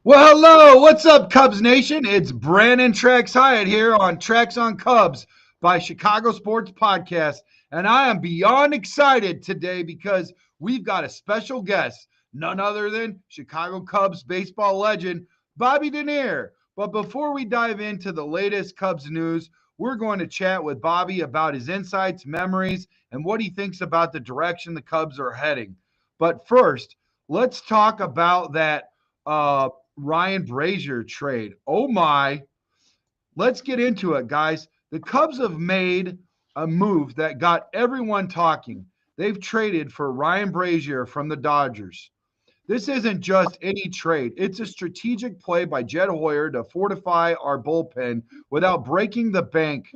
Well, hello. What's up, Cubs Nation? It's Brandon Tracks Hiatt here on Tracks on Cubs by Chicago Sports Podcast. And I am beyond excited today because we've got a special guest, none other than Chicago Cubs baseball legend, Bobby Denier. But before we dive into the latest Cubs news, we're going to chat with Bobby about his insights, memories, and what he thinks about the direction the Cubs are heading. But first, let's talk about that Ryan Brazier trade. Oh my. Let's get into it, guys. The Cubs have made a move that got everyone talking. They've traded for Ryan Brasier from the Dodgers. This isn't just any trade. It's a strategic play by Jed Hoyer to fortify our bullpen without breaking the bank.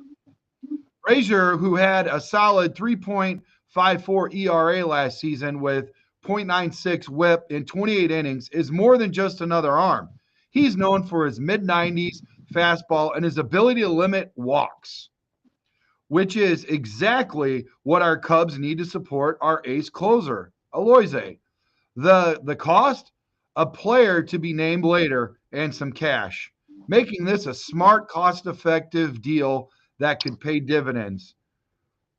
Brazier, who had a solid 3.54 ERA last season with .96 whip in 28 innings, is more than just another arm. He's known for his mid 90s fastball and his ability to limit walks, which is exactly what our Cubs need to support our ace closer, Aloise. The cost? A player to be named later and some cash, making this a smart, cost-effective deal that could pay dividends.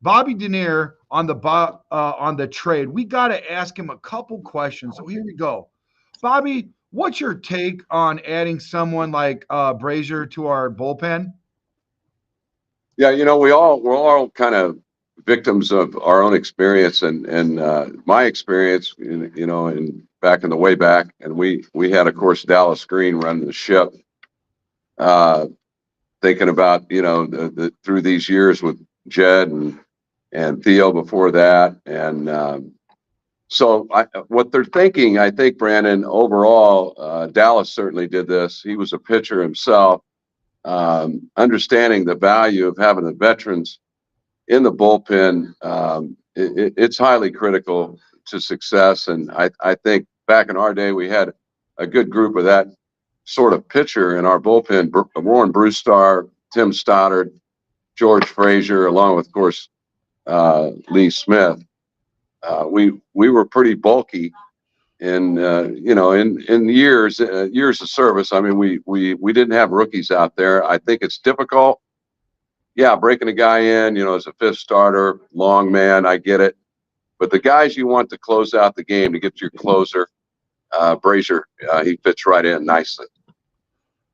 Bobby Denier on the trade. We got to ask him a couple questions. So here we go. Bobby, what's your take on adding someone like Brazier to our bullpen? Yeah, we're all kind of victims of our own experience and my experience, in back in the way back, and we had, of course, Dallas Green running the ship. Uh, Thinking about the through these years with Jed and Theo before that, and what they're thinking, I think, Brandon, overall, Dallas certainly did this. He was a pitcher himself, understanding the value of having the veterans in the bullpen. It's highly critical to success. And I think back in our day, we had a good group of that sort of pitcher in our bullpen. Warren Brewstar, Tim Stoddard, George Frazier, along with, of course, Lee Smith. We were pretty bulky in years of service. I mean, we didn't have rookies out there. I think it's difficult. Yeah, breaking a guy in, as a fifth starter, long man, I get it. But the guys you want to close out the game to get your closer, Brazier, he fits right in nicely.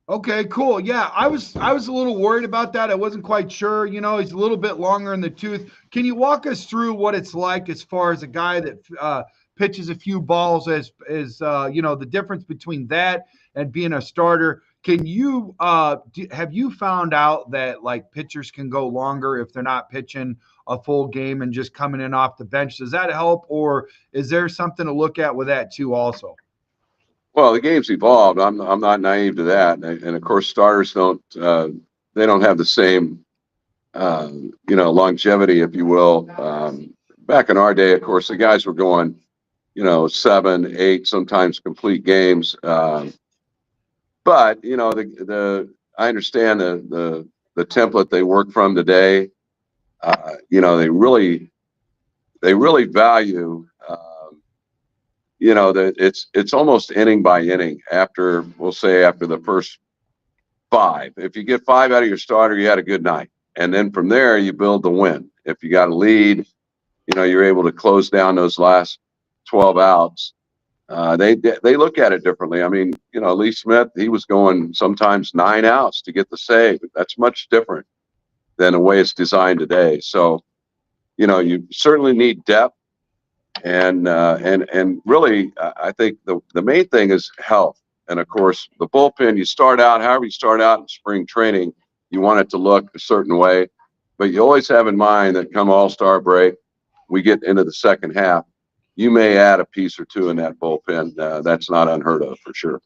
Okay, cool. Yeah, I was a little worried about that. I wasn't quite sure. He's a little bit longer in the tooth. Can you walk us through what it's like as far as a guy that pitches a few balls as the difference between that and being a starter? Can you have you found out that like pitchers can go longer if they're not pitching a full game and just coming in off the bench? Does that help, or is there something to look at with that too also? Well, the game's evolved. I'm not naive to that, and of course, starters don't they don't have the same longevity, if you will. Back in our day, of course, the guys were going 7, 8, sometimes complete games. But the I understand the template they work from today. They really value. That it's almost inning by inning after, we'll say, after the first 5. If you get 5 out of your starter, you had a good night. And then from there, you build the win. If you got a lead, you're able to close down those last 12 outs. They look at it differently. I mean, Lee Smith, he was going sometimes 9 outs to get the save. That's much different than the way it's designed today. So, you certainly need depth. And really, I think the main thing is health. And of course, the bullpen, you start out, however you start out in spring training, you want it to look a certain way. But you always have in mind that come All-Star break, we get into the second half, you may add a piece or two in that bullpen. That's not unheard of for sure.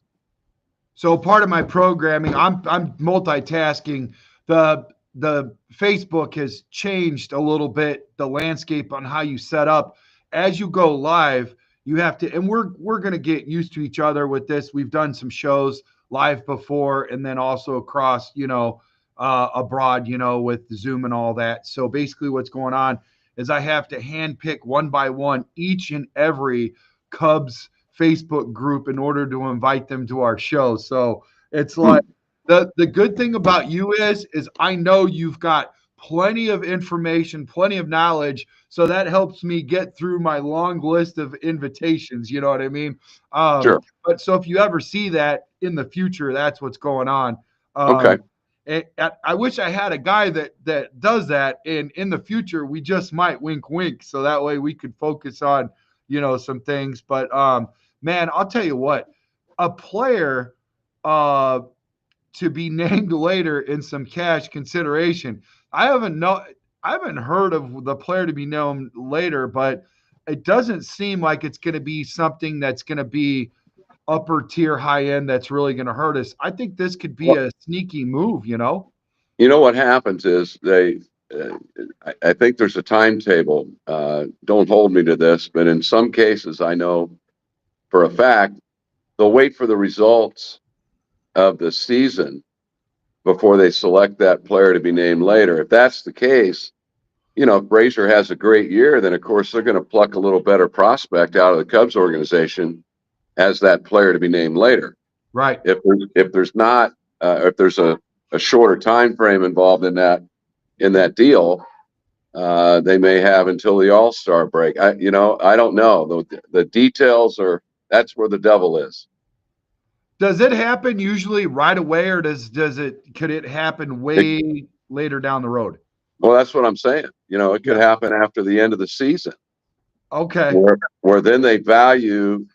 So part of my programming, I'm multitasking. The Facebook has changed a little bit, the landscape on how you set up. As you go live, you have to, and we're going to get used to each other with this. We've done some shows live before, and then also across, abroad, with Zoom and all that. So basically, what's going on is I have to hand pick one by one each and every Cubs Facebook group in order to invite them to our show. So it's like the good thing about you is I know you've got plenty of information, plenty of knowledge. So that helps me get through my long list of invitations. You know what I mean? Sure. But so if you ever see that in the future, that's what's going on. Okay. And I wish I had a guy that does that. And in the future, we just might wink, wink. So that way we could focus on, some things. But man, I'll tell you what, a player to be named later in some cash consideration. I haven't heard of the player to be known later, but it doesn't seem like it's going to be something that's going to be upper tier high end that's really going to hurt us. I think this could be Well, a sneaky move. you know what happens is I think there's a timetable. Don't hold me to this, but in some cases, I know for a fact they'll wait for the results of the season before they select that player to be named later. If that's the case, if Brazier has a great year, then of course they're going to pluck a little better prospect out of the Cubs organization as that player to be named later. Right. If there's not, if there's a shorter time frame involved in that deal, they may have until the All-Star break. I don't know. The details that's where the devil is. Does it happen usually right away, or could it happen way later down the road? Well, that's what I'm saying. It could happen after the end of the season. Okay. Where then they value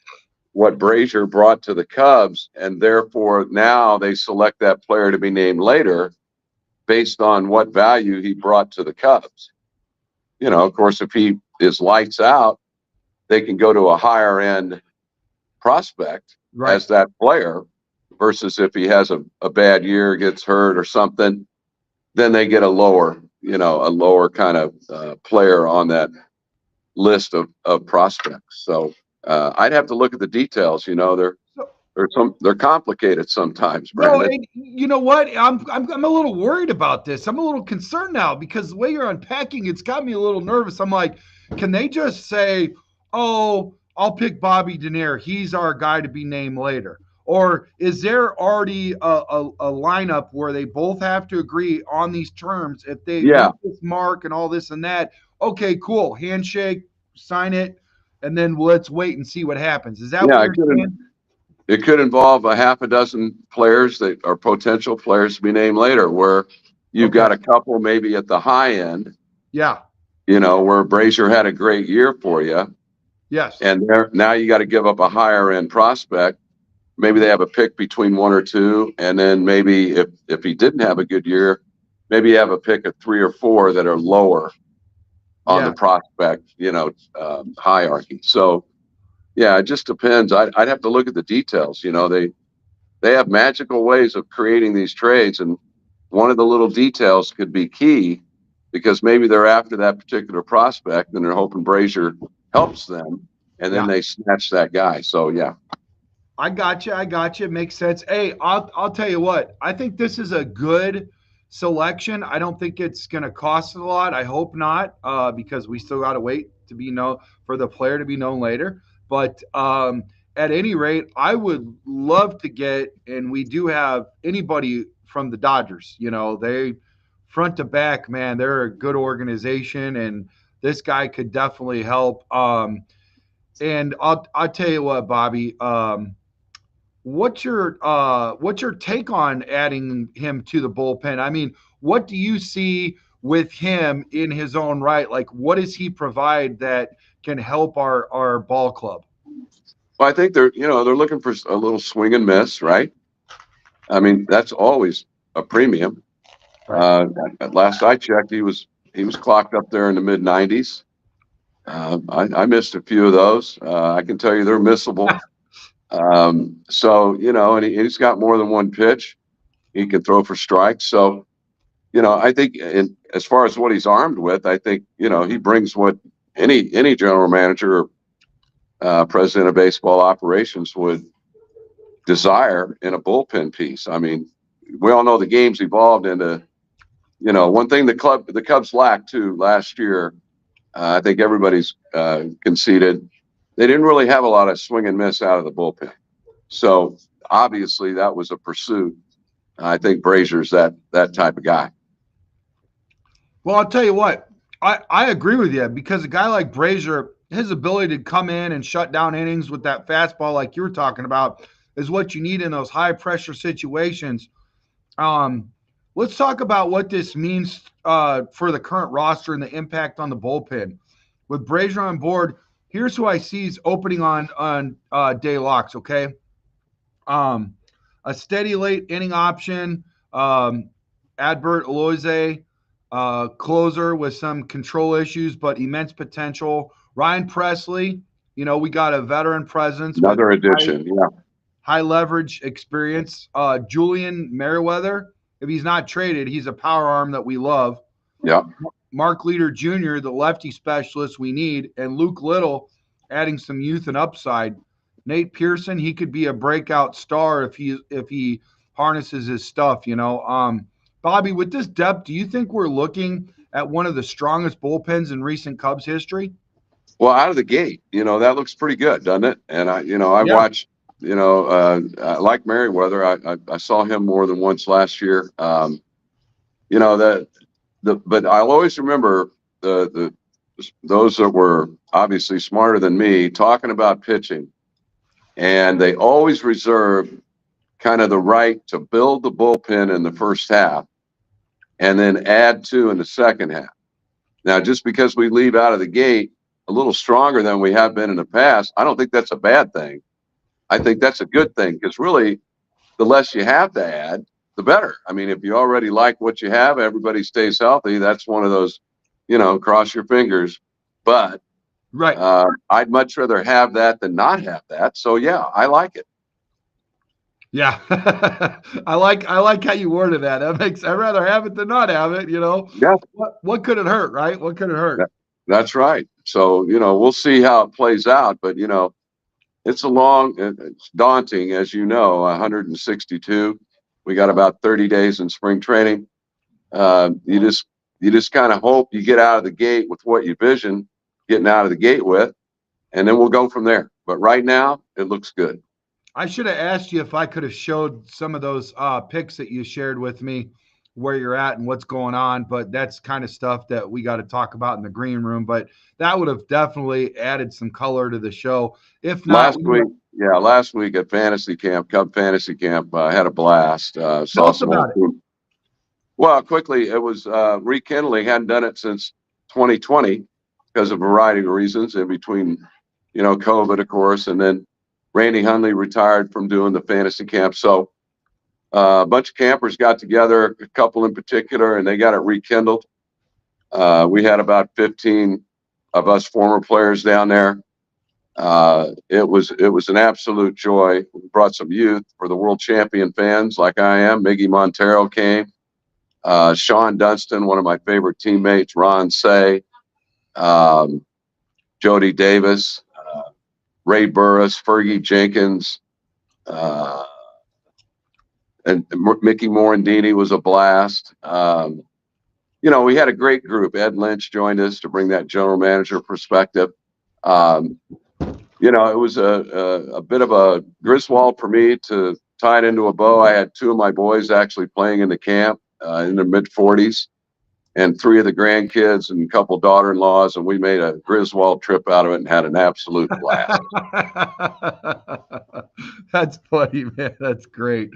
what Brazier brought to the Cubs, and therefore now they select that player to be named later based on what value he brought to the Cubs. Of course, if he is lights out, they can go to a higher end prospect as that player, versus if he has a bad year, gets hurt or something, then they get a lower kind of player on that list of prospects. So I'd have to look at the details. They're complicated sometimes, Brandon. No, and you know what? I'm a little worried about this. I'm a little concerned now because the way you're unpacking it's got me a little nervous. I'm like, can they just say, "Oh, I'll pick Bobby Denier. He's our guy to be named later." Or is there already a lineup where they both have to agree on these terms? If they make this mark and all this and that, okay, cool. Handshake, sign it, and then let's wait and see what happens. Is that what you're saying? It could involve a half a dozen players that are potential players to be named later, where you've got a couple maybe at the high end. Yeah. Where Brazier had a great year for you. Yes. And now you got to give up a higher end prospect. Maybe they have a pick between one or two. And then maybe if he didn't have a good year, maybe you have a pick of 3 or 4 that are lower on the prospect, hierarchy. So, yeah, it just depends. I'd have to look at the details. They have magical ways of creating these trades, and one of the little details could be key because maybe they're after that particular prospect and they're hoping Brazier helps them, and then they snatch that guy. So yeah. I got you. Makes sense. Hey, I'll tell you what. I think this is a good selection. I don't think it's going to cost a lot. I hope not, because we still got to wait to be known for the player to be known later. But at any rate, I would love to get, and we do have anybody from the Dodgers. They front to back, man, they're a good organization, and this guy could definitely help. And I'll tell you what, Bobby. What's your take on adding him to the bullpen? I mean, what do you see with him in his own right? Like, what does he provide that can help our ball club? Well, I think they're looking for a little swing and miss, right? I mean, that's always a premium. Right. Last I checked, he was clocked up there in the mid 90s. I missed a few of those. I can tell you they're missable. So, and he's got more than one pitch. He can throw for strikes. So, I think as far as what he's armed with, I think, he brings what any general manager or president of baseball operations would desire in a bullpen piece. I mean, we all know the game's evolved into, one thing the Cubs lacked too last year. I think everybody's conceded they didn't really have a lot of swing and miss out of the bullpen. So obviously that was a pursuit. I think Brazier's that type of guy. Well, I'll tell you what, I agree with you because a guy like Brazier, his ability to come in and shut down innings with that fastball, like you were talking about, is what you need in those high pressure situations. Um, let's talk about what this means for the current roster and the impact on the bullpen. With Brazier on board, here's who I see is opening on day locks. Okay, um, a steady late inning option. Adbert Eloise, closer with some control issues, but immense potential. Ryan Presley, we got a veteran presence with Another addition. Yeah. high leverage experience. Julian Merriweather, if he's not traded, he's a power arm that we love. Yeah. Mark Leader Jr., the lefty specialist we need, and Luke Little adding some youth and upside. Nate Pearson, he could be a breakout star if he harnesses his stuff. Bobby, with this depth, do you think we're looking at one of the strongest bullpens in recent Cubs history? Well, out of the gate, that looks pretty good, doesn't it? And I Yeah. watched, I like Merriweather. I saw him more than once last year. But I'll always remember those that were obviously smarter than me talking about pitching, and they always reserve kind of the right to build the bullpen in the first half and then add to in the second half. Now, just because we leave out of the gate a little stronger than we have been in the past, I don't think that's a bad thing. I think that's a good thing because really the less you have to add, the better. I mean, if you already like what you have, everybody stays healthy. That's one of those, cross your fingers. But Right. I'd much rather have that than not have that. So, yeah, I like it. Yeah. I like how you worded that. I'd rather have it than not have it, Yeah, What could it hurt, right? What could it hurt? that's right. So, we'll see how it plays out. But, it's daunting, as 162. We got about 30 days in spring training. You just kind of hope you get out of the gate with what you vision getting out of the gate with, and then we'll go from there. But right now, it looks good. I should have asked you if I could have showed some of those pics that you shared with me where you're at and what's going on, but that's kind of stuff that we got to talk about in the green room. But that would have definitely added some color to the show. If not, last week at Fantasy Camp, Cub Fantasy Camp, I had a blast. Tell us about it. Well, quickly, it was rekindling. Hadn't done it since 2020 because of a variety of reasons in between, COVID, of course, and then Randy Hundley retired from doing the fantasy camp. So a bunch of campers got together, a couple in particular, and they got it rekindled. We had about 15 of us former players down there. It was an absolute joy. We brought some youth for the world champion fans like I am. Miggy Montero came. Sean Dunston, one of my favorite teammates, Ron Say, Jody Davis, Ray Burris, Fergie Jenkins, and Mickey Morandini was a blast. We had a great group. Ed Lynch joined us to bring that general manager perspective. It was a bit of a Griswold for me to tie it into a bow. I had two of my boys actually playing in the camp in their mid-40s, and three of the grandkids and a couple daughter-in-laws, and we made a Griswold trip out of it and had an absolute blast. That's funny, man. That's great.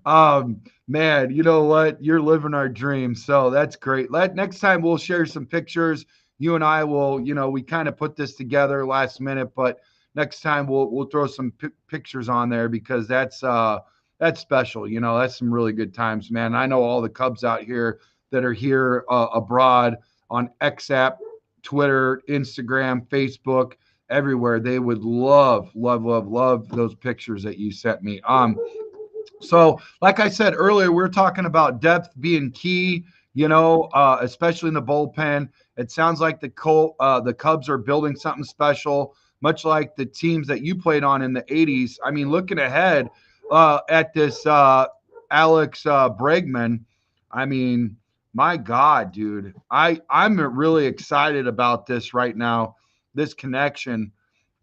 Man, you know what? You're living our dream. So that's great. Next time we'll share some pictures. You and I will, we kind of put this together last minute, but next time we'll throw some pictures on there because that's special. That's some really good times, man. I know all the Cubs out here that are here abroad on XApp, Twitter, Instagram, Facebook, everywhere. They would love those pictures that you sent me. So like I said earlier, we're talking about depth being key, especially in the bullpen. It sounds like the Cubs are building something special, much like the teams that you played on in the 80s. I mean, looking ahead at this Alex Bregman, I mean, my God, dude, I'm really excited about this right now, this connection.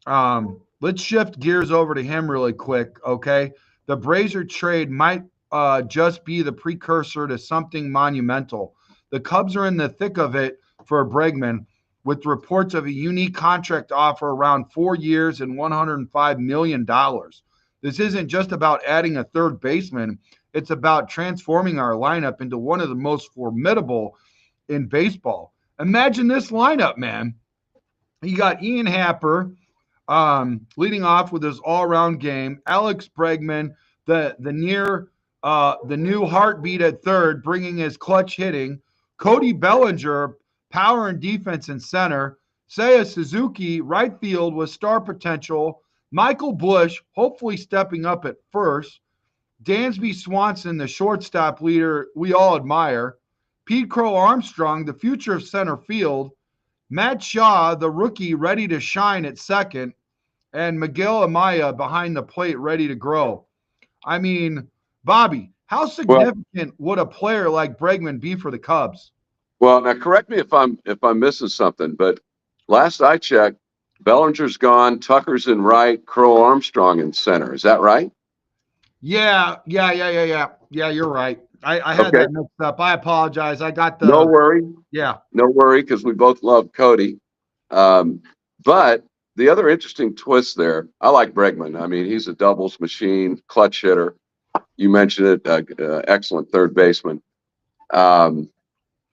Let's shift gears over to him really quick, okay? The Brazier trade might just be the precursor to something monumental. The Cubs are in the thick of it for Bregman, with reports of a unique contract offer around 4 years and $105 million. This isn't just about adding a third baseman, it's about transforming our lineup into one of the most formidable in baseball. Imagine this lineup, man. You got Ian Happer leading off with his all-around game. Alex Bregman, the new heartbeat at third, bringing his clutch hitting. Cody Bellinger, power and defense in center. Seiya Suzuki, right field with star potential. Michael Bush, hopefully stepping up at first. Dansby Swanson, the shortstop leader we all admire. Pete Crow Armstrong, the future of center field. Matt Shaw, the rookie, ready to shine at second, and Miguel Amaya behind the plate, ready to grow. I mean, Bobby, how Well, significant would a player like Bregman be for the Cubs? well, now correct me if I'm missing something, but last I checked, Bellinger's gone, Tucker's in right, Crow Armstrong in center. Is that right? Yeah, you're right. I had Okay. that mixed up. I apologize. I got No the, worry. yeah. No worry, because we both love Cody. But the other interesting twist there, I like Bregman. I mean, he's a doubles machine, clutch hitter. You mentioned it, excellent third baseman. Um,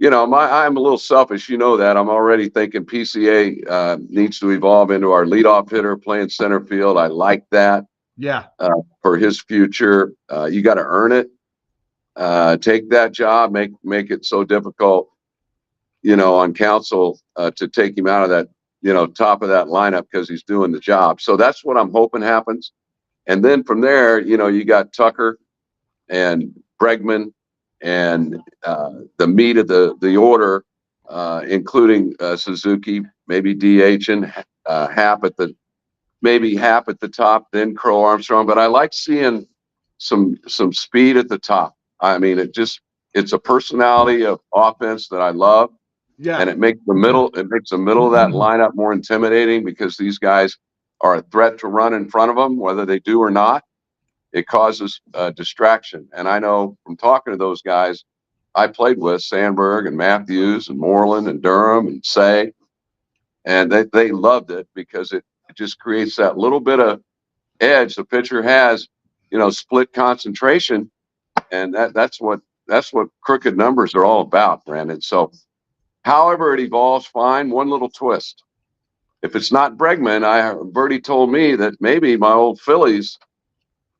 I'm a little selfish. You know that. I'm already thinking PCA needs to evolve into our leadoff hitter playing center field. I like that Yeah. for his future. You got to earn it. Take that job, make it so difficult, on council to take him out of that, top of that lineup because he's doing the job. So that's what I'm hoping happens. And then from there, you got Tucker and Bregman and the meat of the order, including Suzuki, maybe DH and Hap at the top, then Crow Armstrong. But I like seeing some speed at the top. I mean, it's a personality of offense that I love. Yeah. And it makes the middle of that lineup more intimidating because these guys are a threat to run in front of them, whether they do or not. It causes distraction. And I know from talking to those guys I played with, Sandberg and Matthews and Moreland and Durham and Say, and they loved it because it just creates that little bit of edge the pitcher has, split concentration. And that's what crooked numbers are all about, Brandon. So however it evolves, fine. One little twist. If it's not Bregman, Bertie told me that maybe my old Phillies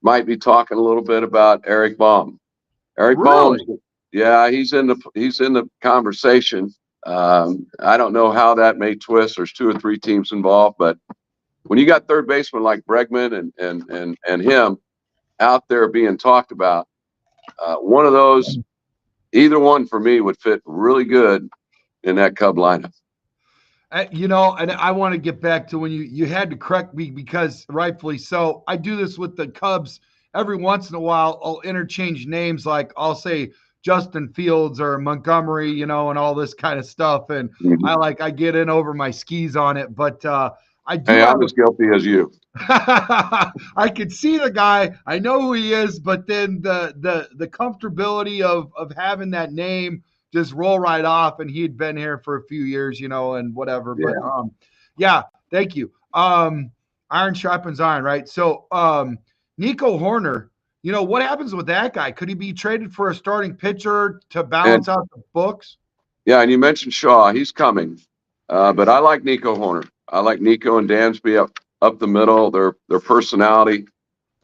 might be talking a little bit about Eric Baum. Eric Baum, Really? yeah, he's in the conversation. I don't know how that may twist. There's 2 or 3 teams involved, but when you got third baseman like Bregman and him out there being talked about, one of those, either one for me would fit really good in that Cub lineup. And I want to get back to when you had to correct me because rightfully so. I do this with the Cubs every once in a while. I'll interchange names, like I'll say Justin Fields or Montgomery, and all this kind of stuff. And I get in over my skis on it, but I do. Hey, I'm as guilty as you. I could see the guy. I know who he is, but then the comfortability of having that name just roll right off, and he'd been here for a few years, and whatever. Yeah. But yeah, thank you. Iron sharpens iron, right? So Nico Hoerner, what happens with that guy? Could he be traded for a starting pitcher to balance out the books? Yeah, and you mentioned Shaw. He's coming. But I like Nico Hoerner. I like Nico and Dansby up the middle. Their personality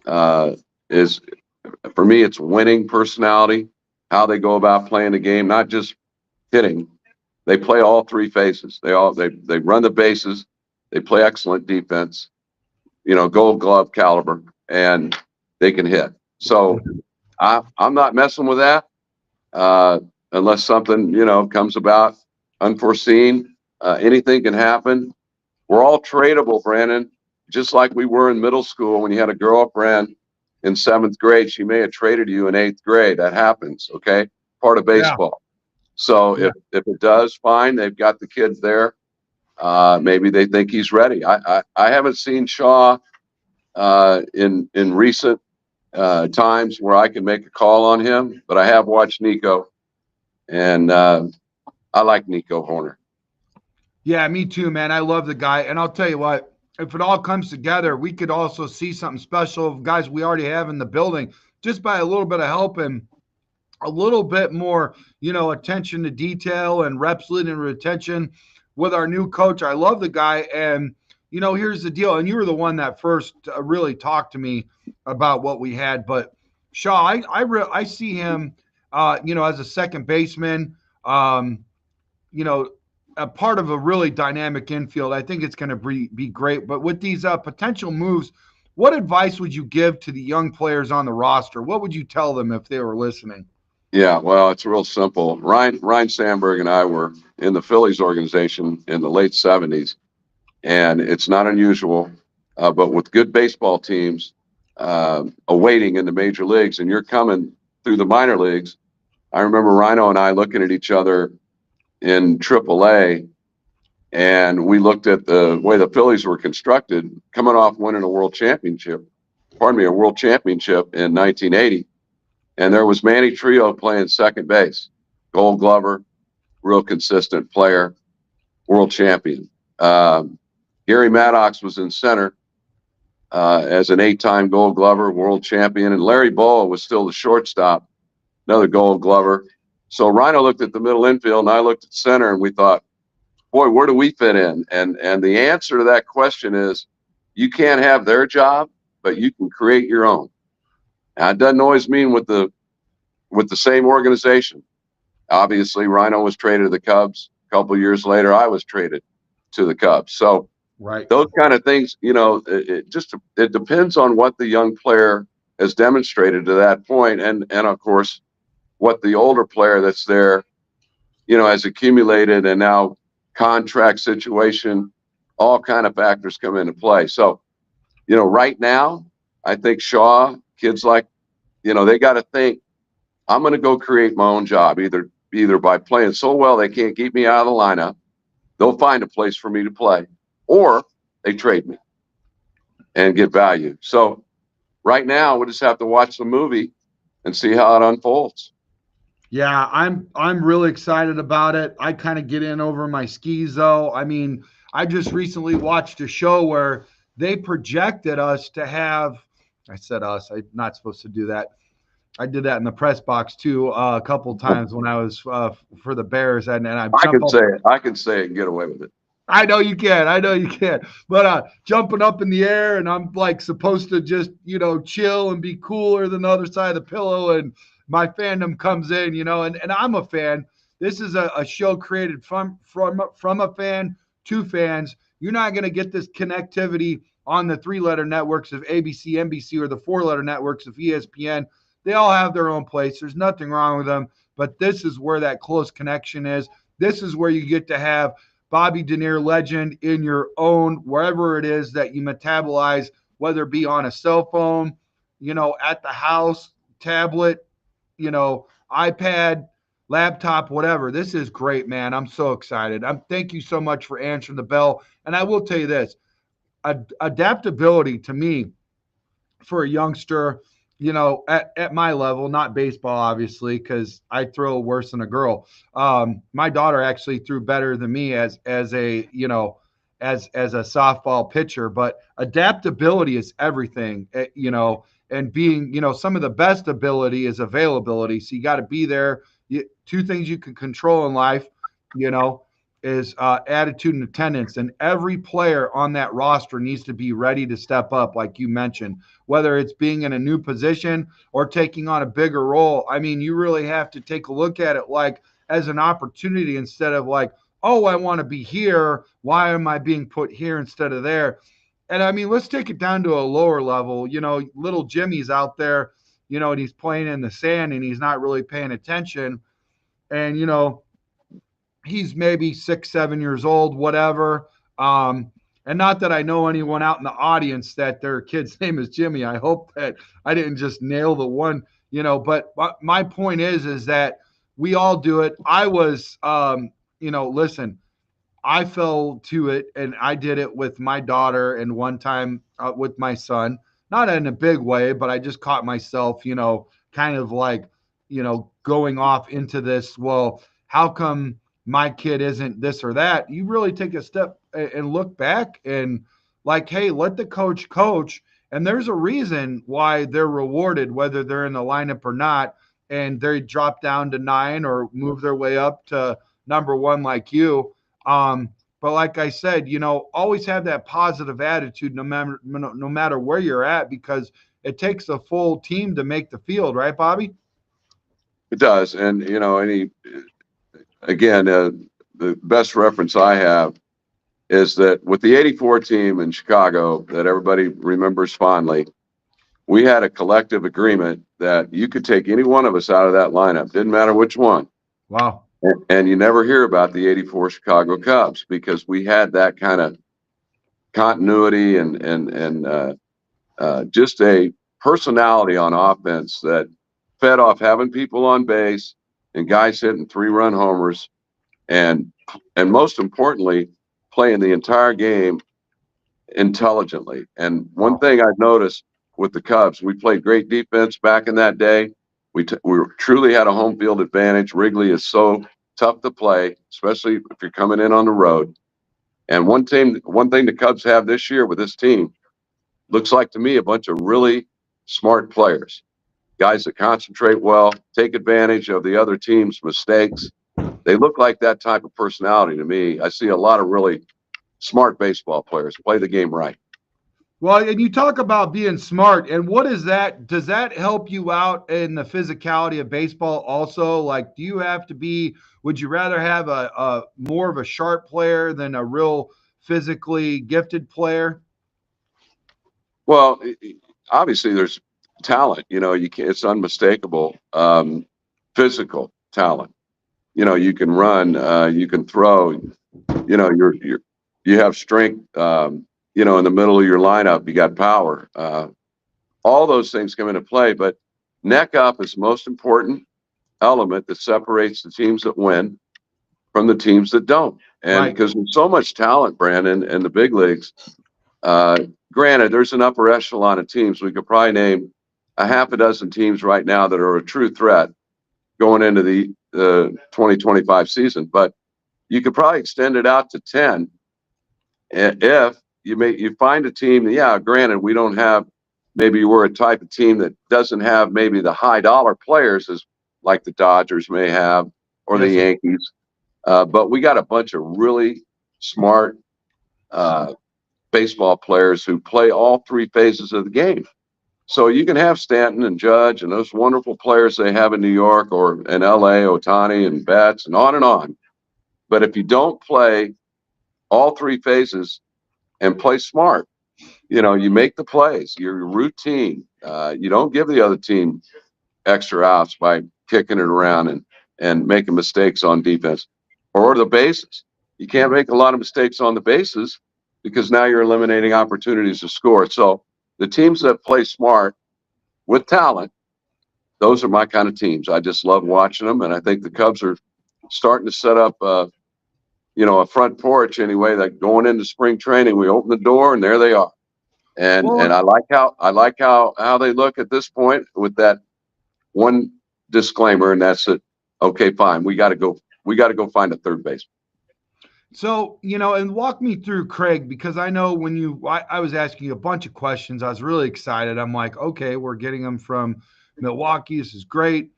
is, for me, it's winning personality. How they go about playing the game, not just hitting. They play all 3 phases. They run the bases. They play excellent defense. Gold Glove caliber, and they can hit. So I'm not messing with that unless something comes about unforeseen. Anything can happen. We're all tradable, Brandon. Just like we were in middle school when you had a girlfriend in 7th grade, she may have traded you in 8th grade. That happens, okay? Part of baseball. Yeah. So if it does, fine. They've got the kids there. Maybe they think he's ready. I haven't seen Shaw in recent times where I can make a call on him, but I have watched Nico, and I like Nico Hoerner. Yeah, me too, man. I love the guy. And I'll tell you what, if it all comes together, we could also see something special of guys we already have in the building just by a little bit of help and a little bit more, attention to detail and reps leading retention with our new coach. I love the guy. And, here's the deal. And you were the one that first really talked to me about what we had. But Shaw, I see him, as a second baseman, you know, a part of a really dynamic infield. I think it's going to be great. But with these potential moves, what advice would you give to the young players on the roster? What would you tell them if they were listening? Yeah, well, it's real simple. Ryan Sandberg and I were in the Phillies organization in the late '70s, and it's not unusual, but with good baseball teams awaiting in the major leagues, and you're coming through the minor leagues. I remember Rhino and I looking at each other in AAA, and we looked at the way the Phillies were constructed, coming off winning a world championship in 1980. And there was Manny Trio playing second base, Gold Glover, real consistent player, world champion. Gary Maddox was in center as an 8-time Gold Glover, world champion. And Larry Bowa was still the shortstop, another Gold Glover. So Rhino looked at the middle infield, and I looked at center, and we thought, boy, where do we fit in? And the answer to that question is you can't have their job, but you can create your own. Now, it doesn't always mean with the same organization. Obviously, Rhino was traded to the Cubs. A couple of years later, I was traded to the Cubs. So right, those kind of things, it depends on what the young player has demonstrated to that point, and of course, what the older player that's there, has accumulated, and now contract situation, all kind of factors come into play. So, right now, I think Shaw, kids like, they got to think, I'm going to go create my own job, either by playing so well they can't keep me out of the lineup, they'll find a place for me to play, or they trade me and get value. So right now, we just have to watch the movie and see how it unfolds. Yeah, I'm really excited about it. I kind of get in over my skis though. I mean, I just recently watched a show where they projected us to have. I said us. I'm not supposed to do that. I did that in the press box too a couple times when I was for the Bears, and I I jump can up. say it. I can say it and get away with it. I know you can. I know you can. But jumping up in the air, and I'm like supposed to just chill and be cooler than the other side of the pillow, and my fandom comes in, and I'm a fan. This is a show created from a fan to fans. You're not going to get this connectivity on the 3-letter networks of ABC, NBC, or the 4-letter networks of ESPN. They all have their own place. There's nothing wrong with them, but this is where that close connection is. This is where you get to have Bobby Denier legend in your own, wherever it is that you metabolize, whether it be on a cell phone, at the house, tablet, iPad, laptop, whatever. This is great, man. I'm so excited. Thank you so much for answering the bell. And I will tell you this, adaptability to me for a youngster, at my level, not baseball, obviously, because I throw worse than a girl. My daughter actually threw better than me as a as a softball pitcher, but adaptability is everything, and being, some of the best ability is availability. So you got to be there. Two things you can control in life, is attitude and attendance. And every player on that roster needs to be ready to step up, like you mentioned, whether it's being in a new position or taking on a bigger role. I mean, you really have to take a look at it like as an opportunity instead of like, oh, I want to be here. Why am I being put here instead of there? And I mean, let's take it down to a lower level. Little Jimmy's out there, and he's playing in the sand and he's not really paying attention. And, he's maybe 6, 7 years old, whatever. And not that I know anyone out in the audience that their kid's name is Jimmy. I hope that I didn't just nail the one, but my point is that we all do it. I was, listen, I fell to it, and I did it with my daughter, and one time with my son. Not in a big way, but I just caught myself, kind of like, going off into this. Well, how come my kid isn't this or that? You really take a step and look back and like, hey, let the coach coach. And there's a reason why they're rewarded, whether they're in the lineup or not, and they drop down to 9 or move their way up to number 1 like you. But like I said, always have that positive attitude no matter where you're at, because it takes a full team to make the field, right, Bobby? It does. And, again, the best reference I have is that with the 84 team in Chicago that everybody remembers fondly, we had a collective agreement that you could take any one of us out of that lineup. Didn't matter which one. Wow. And you never hear about the 84 Chicago Cubs because we had that kind of continuity and just a personality on offense that fed off having people on base and guys hitting 3-run homers and most importantly, playing the entire game intelligently. And one thing I've noticed with the Cubs, we played great defense back in that day. We truly had a home field advantage. Wrigley is so tough to play, especially if you're coming in on the road. And one thing the Cubs have this year with this team looks like to me a bunch of really smart players, guys that concentrate well, take advantage of the other team's mistakes. They look like that type of personality to me. I see a lot of really smart baseball players play the game right. Well, and you talk about being smart, and what is that? Does that help you out in the physicality of baseball also? Like, do you have to be, would you rather have a more of a sharp player than a real physically gifted player? Well, obviously there's talent, you can't, it's unmistakable. Physical talent, you can run, you can throw, you have strength, in the middle of your lineup, you got power. All those things come into play, but neck up is the most important element that separates the teams that win from the teams that don't. And Right. because there's so much talent, Brandon, in the big leagues, granted, there's an upper echelon of teams. We could probably name a half a dozen teams right now that are a true threat going into the 2025 season, but you could probably extend it out to 10 if you find a team. Yeah, granted, we don't have, maybe we're a type of team that doesn't have maybe the high dollar players as like the Dodgers may have or the Yankees, but we got a bunch of really smart baseball players who play all 3 phases of the game. So you can have Stanton and Judge and those wonderful players they have in New York or in LA, Ohtani and Betts and on and on. But if you don't play all 3 phases and play smart, you make the plays, your routine. You don't give the other team extra outs by kicking it around and making mistakes on defense or the bases. You can't make a lot of mistakes on the bases because now you're eliminating opportunities to score. So the teams that play smart with talent, those are my kind of teams. I just love watching them. And I think the Cubs are starting to set up, a front porch anyway, like going into spring training, we open the door and there they are. And I like how they look at this point with that one disclaimer. And that's it. Okay, fine. We got to go find a third baseman. So, and walk me through Craig, because I know when I was asking you a bunch of questions, I was really excited. I'm like, okay, we're getting them from Milwaukee. This is great.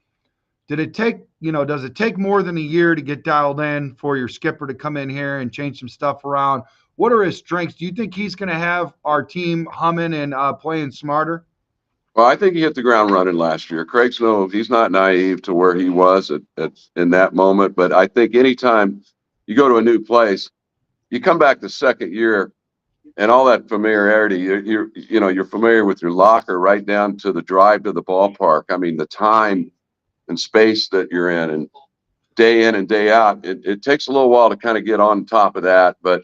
Does it take more than a year to get dialed in for your skipper to come in here and change some stuff around? What are his strengths? Do you think he's going to have our team humming and playing smarter? Well, I think he hit the ground running last year. He's not naive to where he was in that moment. But I think anytime you go to a new place, you come back the second year and all that familiarity, you're familiar with your locker right down to the drive to the ballpark. I mean, the time and space that you're in and day out, it takes a little while to kind of get on top of that. But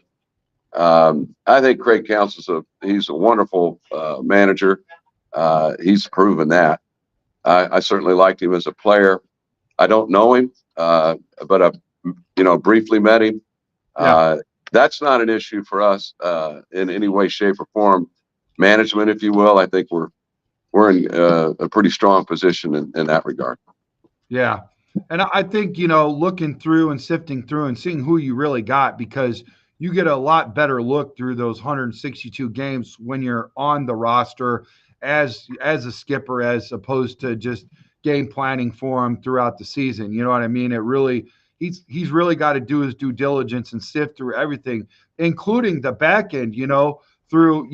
I think Craig Counsell's he's a wonderful manager. He's proven that. I certainly liked him as a player. I don't know him, but I briefly met him. Yeah. That's not an issue for us in any way, shape, or form. Management, if you will, I think we're in a pretty strong position in that regard. Yeah. And I think, looking through and sifting through and seeing who you really got, because you get a lot better look through those 162 games when you're on the roster as a skipper, as opposed to just game planning for him throughout the season. You know what I mean? It really he's really got to do his due diligence and sift through everything, including the back end, through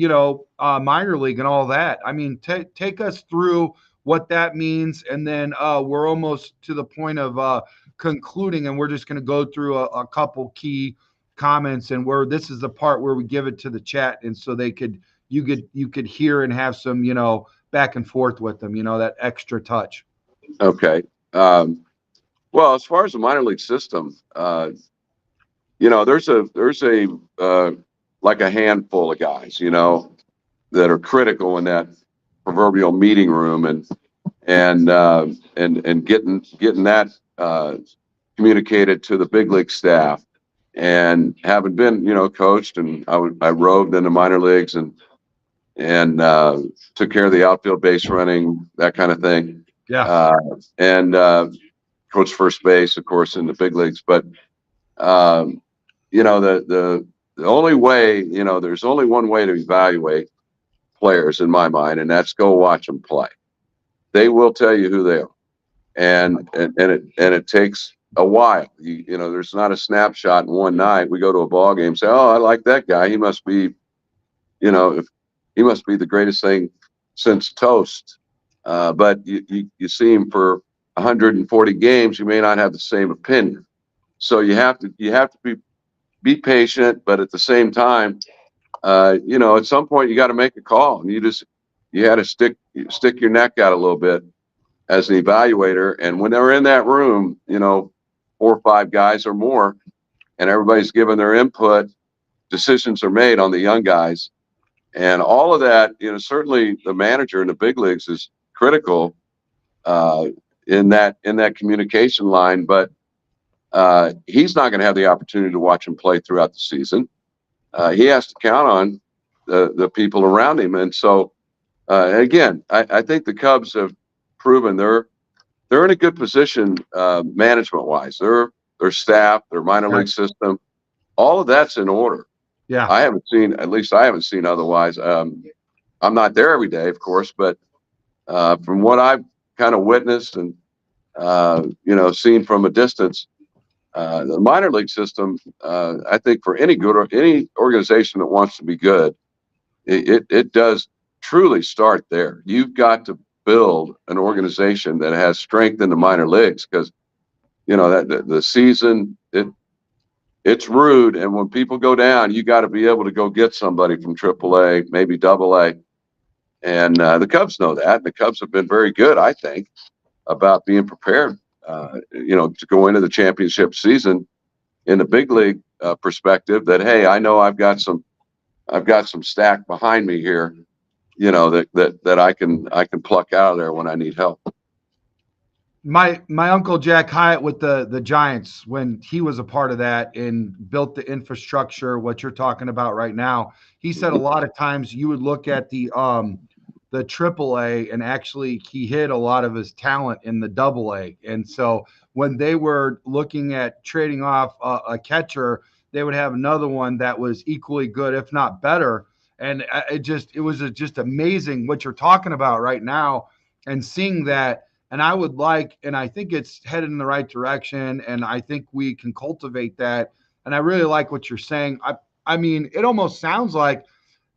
minor league and all that. I mean, take us through what that means, and then we're almost to the point of concluding, and we're just going to go through a couple key comments, and where this is the part where we give it to the chat, and so you could hear and have some back and forth with them, that extra touch. Okay. Well, as far as the minor league system, there's a like a handful of guys, that are critical in that proverbial meeting room, and getting that communicated to the big league staff. And having been, coached, and I roved in the minor leagues and took care of the outfield, base running, that kind of thing. Yeah. And coached first base, of course, in the big leagues. But the only way, there's only one way to evaluate players in my mind, and that's go watch them play. They will tell you who they are, and it takes a while. There's not a snapshot in one night. We go to a ball game, say, "Oh, I like that guy. He must be, he must be the greatest thing since toast." But you see him for 140 games, you may not have the same opinion. So you have to be patient, but at the same time, at some point you got to make a call, and you had to stick your neck out a little bit as an evaluator. And when they're in that room, 4 or 5 guys or more, and everybody's given their input, decisions are made on the young guys, and all of that. Certainly the manager in the big leagues is critical in that communication line, but he's not going to have the opportunity to watch him play throughout the season. He has to count on the people around him. And so, again, I think the Cubs have proven they're in a good position management wise. Their staff, their minor league system, all of that's in order. Yeah. I haven't seen otherwise. I'm not there every day, of course, but from what I've kind of witnessed and seen from a distance, the minor league system, I think for any organization that wants to be good, it does truly start there. You've got to build an organization that has strength in the minor leagues, because that the season it's rude, and when people go down, you got to be able to go get somebody from AAA, maybe AA, and the Cubs know that. The Cubs have been very good, I think, about being prepared, to go into the championship season in the big league perspective. That, hey, I know I've got some stack behind me here, that I can pluck out of there when I need help. My uncle Jack Hiatt with the Giants, when he was a part of that and built the infrastructure, what you're talking about right now, he said a lot of times you would look at the AAA, and actually he hid a lot of his talent in the AA. And so when they were looking at trading off a catcher, they would have another one that was equally good, if not better. And it was just amazing what you're talking about right now, and seeing that. And I think it's headed in the right direction, and I think we can cultivate that. And I really like what you're saying. I mean, it almost sounds like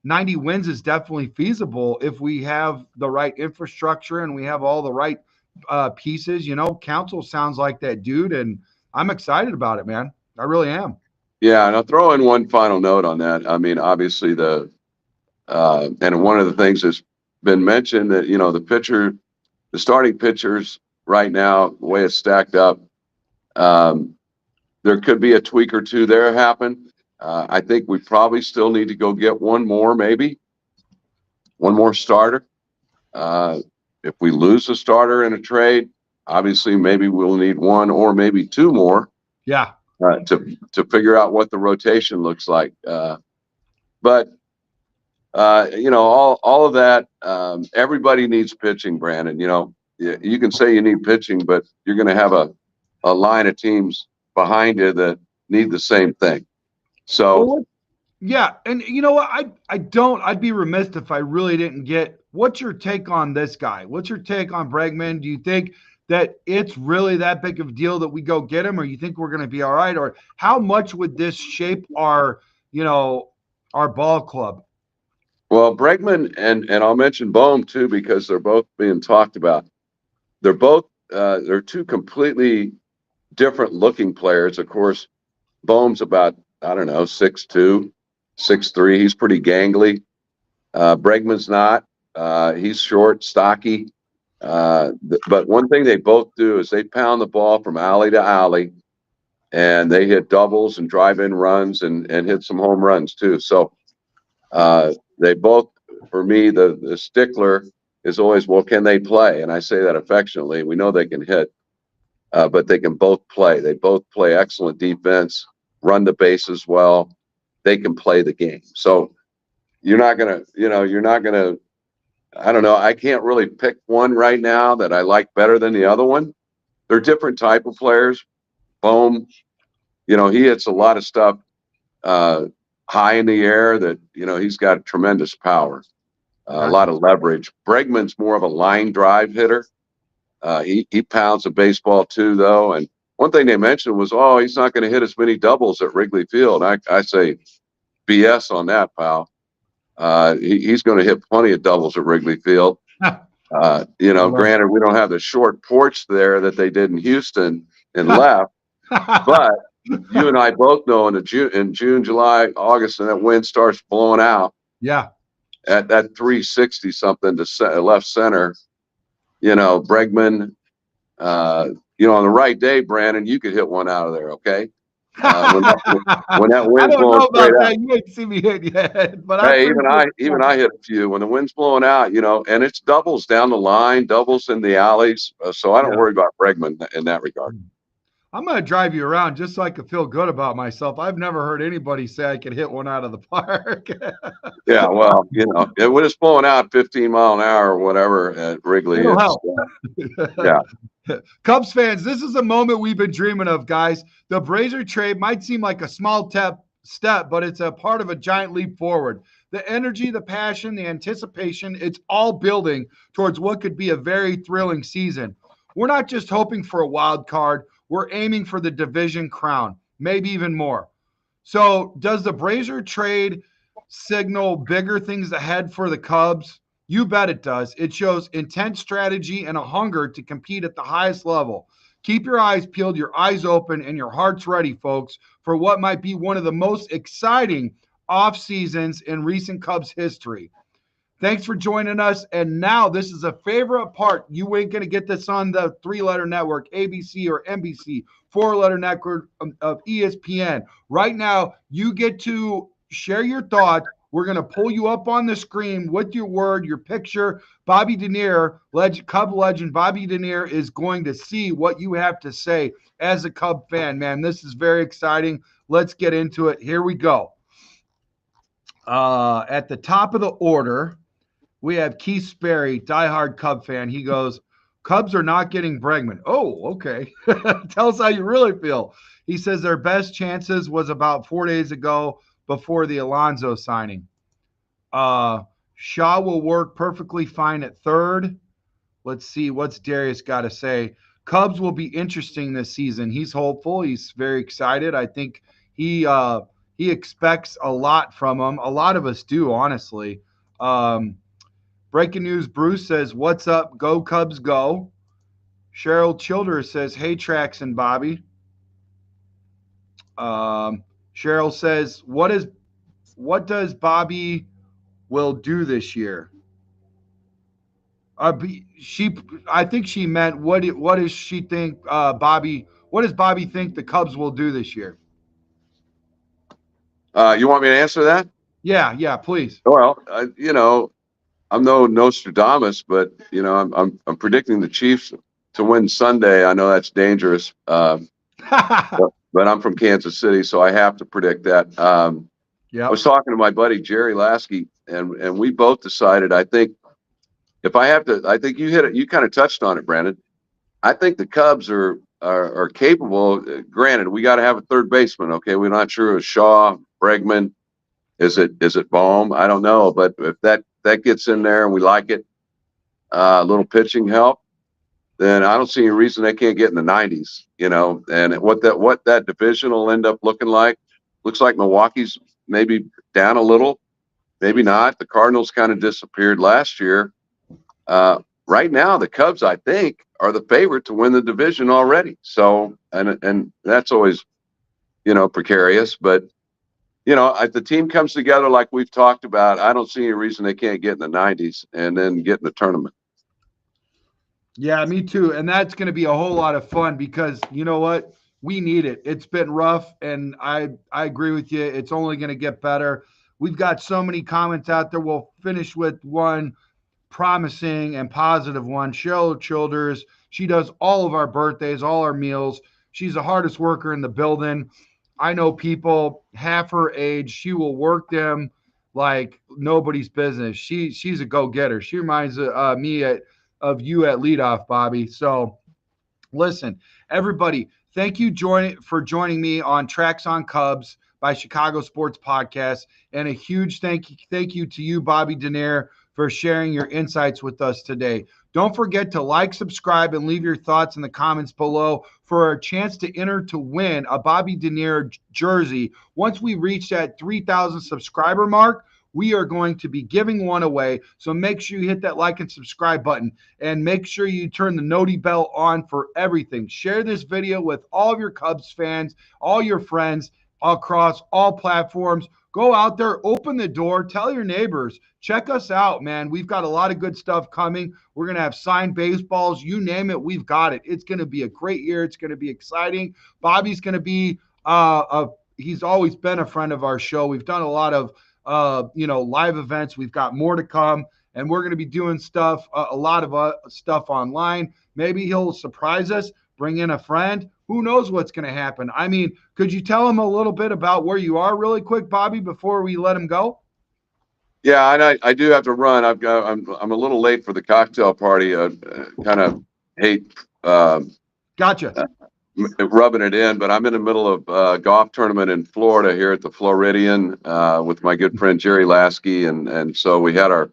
90 wins is definitely feasible if we have the right infrastructure and we have all the right pieces. Council sounds like that dude, and I'm excited about it, man. I really am. Yeah, and I'll throw in one final note on that. I mean, obviously and one of the things that's been mentioned, that the starting pitchers right now, the way it's stacked up, there could be a tweak or two there happen. I think we probably still need to go get one more starter. If we lose a starter in a trade, obviously maybe we'll need one or maybe 2 more. Yeah. to figure out what the rotation looks like. But all of that. Everybody needs pitching, Brandon. You can say you need pitching, but you're going to have a line of teams behind you that need the same thing. So, yeah, and you know what? I'd be remiss if I really didn't get. What's your take on this guy? What's your take on Bregman? Do you think that it's really that big of a deal that we go get him, or you think we're going to be all right? Or how much would this shape our ball club? well, Bregman and I'll mention Bohm too, because they're both being talked about. They're two completely different looking players. Of course, Bohm's about, I don't know, 6'2", 6'3". He's pretty gangly. Bregman's not. He's short, stocky. But one thing they both do is they pound the ball from alley to alley, and they hit doubles and drive-in runs and hit some home runs too. So they both, for me, the stickler is always, well, can they play? And I say that affectionately. We know they can hit, but they can both play. They both play excellent defense, run the bases well. They can play the game. So you're not gonna, I don't know. I can't really pick one right now that I like better than the other one. They're different type of players. Bohm, he hits a lot of stuff high in the air that, he's got tremendous power, a lot of leverage. Bregman's more of a line drive hitter. He pounds a baseball too, though. And one thing they mentioned was, he's not going to hit as many doubles at Wrigley Field. I say BS on that, pal. He's going to hit plenty of doubles at Wrigley Field. Granted, we don't have the short porch there that they did in Houston and left, but you and I both know in June, July, August, and that wind starts blowing out. Yeah. At that 360 something to left center, Bregman, on the right day, Brandon, you could hit one out of there. Okay. When that wind's blowing straight out, you ain't seen me hit yet, but hey, even I hit a few when the wind's blowing out, and it's doubles down the line, doubles in the alleys. So I don't worry about Bregman in that regard. I'm going to drive you around just so I could feel good about myself. I've never heard anybody say I could hit one out of the park. Yeah, well, when it's blowing out 15 mile an hour or whatever at Wrigley, yeah. Cubs fans, this is a moment we've been dreaming of, guys. The Brazer trade might seem like a small step, but it's a part of a giant leap forward. The energy, the passion, the anticipation, it's all building towards what could be a very thrilling season. We're not just hoping for a wild card. We're aiming for the division crown, maybe even more. So does the Brazier trade signal bigger things ahead for the Cubs? You bet it does. It shows intense strategy and a hunger to compete at the highest level. Keep your eyes peeled, your eyes open, and your hearts ready, folks, for what might be one of the most exciting off seasons in recent Cubs history. Thanks for joining us. And now this is a favorite part. You ain't going to get this on the 3-letter network, ABC or NBC, 4-letter network of ESPN. Right now, you get to share your thoughts. We're going to pull you up on the screen with your word, your picture. Bobby Dernier, Cub legend Bobby Dernier, is going to see what you have to say as a Cub fan, man. This is very exciting. Let's get into it. Here we go. At the top of the order, we have Keith Sperry, diehard Cub fan. He goes, Cubs are not getting Bregman. Oh, okay. Tell us how you really feel. He says their best chances was about 4 days ago before the Alonso signing. Shaw will work perfectly fine at third. Let's see what's Darius got to say. Cubs will be interesting this season. He's hopeful. He's very excited. I think he expects a lot from them. A lot of us do, honestly. Breaking news, Bruce says, what's up? Go Cubs, go. Cheryl Childers says, hey, Tracks and Bobby. Cheryl says, what does Bobby will do this year? I think she meant what does she think Bobby? What does Bobby think the Cubs will do this year? You want me to answer that? Yeah, please. Well, I'm no Nostradamus, but I'm predicting the Chiefs to win Sunday. I know that's dangerous, but but I'm from Kansas City, so I have to predict that. I was talking to my buddy Jerry Lasky, and we both decided. I think if I have to, I think you hit it. You kind of touched on it, Brandon. I think the Cubs are capable. Granted, we got to have a third baseman. Okay, we're not sure if Shaw, Bregman, is it Bohm? I don't know, but if that gets in there and we like it, a little pitching help, then I don't see any reason they can't get in the 90s. And what that division will end up looking like. Looks like Milwaukee's maybe down a little, maybe not. The Cardinals kind of disappeared last year. Right now, the Cubs, I think, are the favorite to win the division already. So, and that's always, precarious. But, if the team comes together like we've talked about, I don't see any reason they can't get in the 90s and then get in the tournament. Yeah, me too. And that's going to be a whole lot of fun because you know what? We need it. It's been rough, and I agree with you. It's only going to get better. We've got so many comments out there. We'll finish with one promising and positive one. Cheryl Childers, she does all of our birthdays, all our meals. She's the hardest worker in the building. I know people half her age. She will work them like nobody's business. She's a go-getter. She reminds me of you at leadoff, Bobby. So listen, everybody, thank you for joining me on Tracks on Cubs by Chicago Sports Podcast. And a huge thank you to you, Bobby Denier, for sharing your insights with us today. Don't forget to like, subscribe, and leave your thoughts in the comments below for a chance to enter to win a Bobby Denier jersey. Once we reach that 3,000 subscriber mark, we are going to be giving one away. So make sure you hit that like and subscribe button, and make sure you turn the noti bell on for everything. Share this video with all of your Cubs fans, all your friends across all platforms. Go out there, open the door, tell your neighbors, check us out, man. We've got a lot of good stuff coming. We're going to have signed baseballs. You name it, we've got it. It's going to be a great year. It's going to be exciting. Bobby's going to be, he's always been a friend of our show. We've done a lot of, live events. We've got more to come, and we're going to be doing stuff, a lot of stuff online. Maybe he'll surprise us, bring in a friend. Who knows what's going to happen? I mean, could you tell him a little bit about where you are really quick, Bobby, before we let him go? Yeah, and I do have to run. I'm a little late for the cocktail party. Kind of hate Gotcha. Rubbing it in, but I'm in the middle of a golf tournament in Florida here at the Floridian with my good friend Jerry Lasky, and so we had our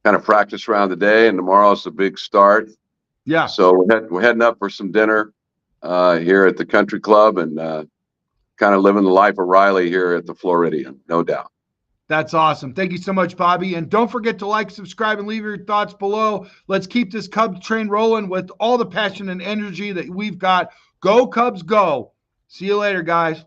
kind of practice round today, and tomorrow's the big start. Yeah. So we're heading up for some dinner here at the country club, and kind of living the life of Riley here at the Floridian, no doubt. That's awesome. Thank you so much, Bobby. And don't forget to like, subscribe, and leave your thoughts below. Let's keep this Cubs train rolling with all the passion and energy that we've got. Go Cubs, go. See you later, guys.